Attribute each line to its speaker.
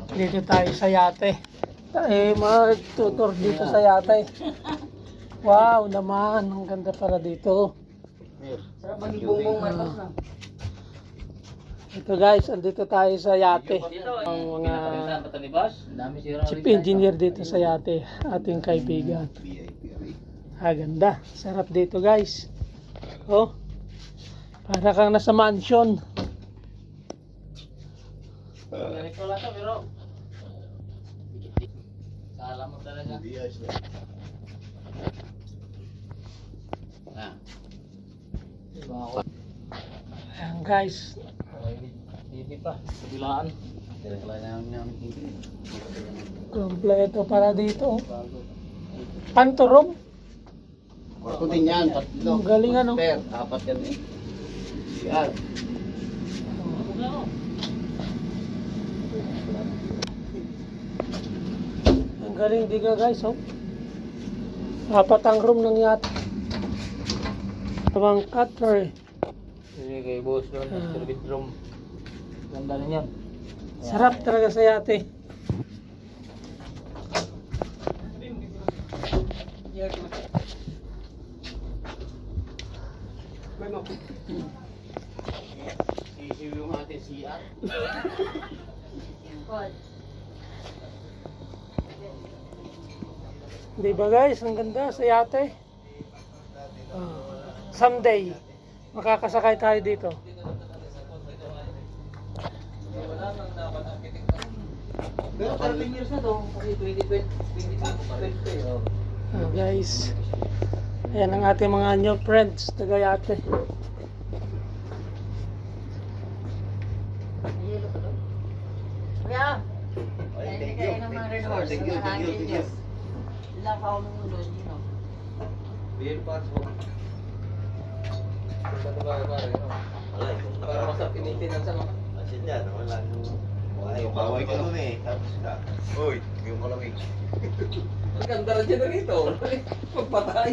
Speaker 1: Dito tayo sa yate. Tayo mag-tutor dito sa yate. Wow naman, ang ganda para dito.
Speaker 2: Sarap mag-ibong matas na.
Speaker 1: Ito guys, andito tayo sa yate. Ang mga chief engineer dito sa yate, ating kaibigan. Ganda, sarap dito guys. Oh, para kang nasa mansion.
Speaker 2: Ganito lang ito, pero sala mo talaga.
Speaker 1: Ayan guys.
Speaker 2: Hindi pa, kabilaan.
Speaker 1: Kompleto para dito. Panturong.
Speaker 3: Kwarto din yan, tatlo.
Speaker 1: Ang galing ano.
Speaker 3: Master, apat yan eh. Yan.
Speaker 1: Ang galing diga guys, oh. Apat ang room ng yate. Abang cutter.
Speaker 2: Sige kay boss doon, master bedroom. Ganda na yan.
Speaker 1: Sarap talaga sa yate.
Speaker 3: Sisiw yung ating CR.
Speaker 1: Di ba guys, ang ganda sa yate. Someday, makakasakay tayo dito.
Speaker 2: Pero 13 years na to, kasi 2020.
Speaker 1: Guys, ayan ang ating mga new friends, taga yate.
Speaker 4: Kuya,
Speaker 3: Thank
Speaker 4: kayo ng mga Red Horse,
Speaker 3: Thank you,
Speaker 4: mga
Speaker 3: thank you, thank you.
Speaker 4: Angels. Ilang pa ako nunod, you know.
Speaker 2: Beer parts mo. Para masarap tinitin sa mga.
Speaker 3: Asin yan, wala nung... Ay, bawal ka nun eh. Tapos na. Uy, yung malamig.
Speaker 2: Ang ganda rin dyan rito. Pagpatay.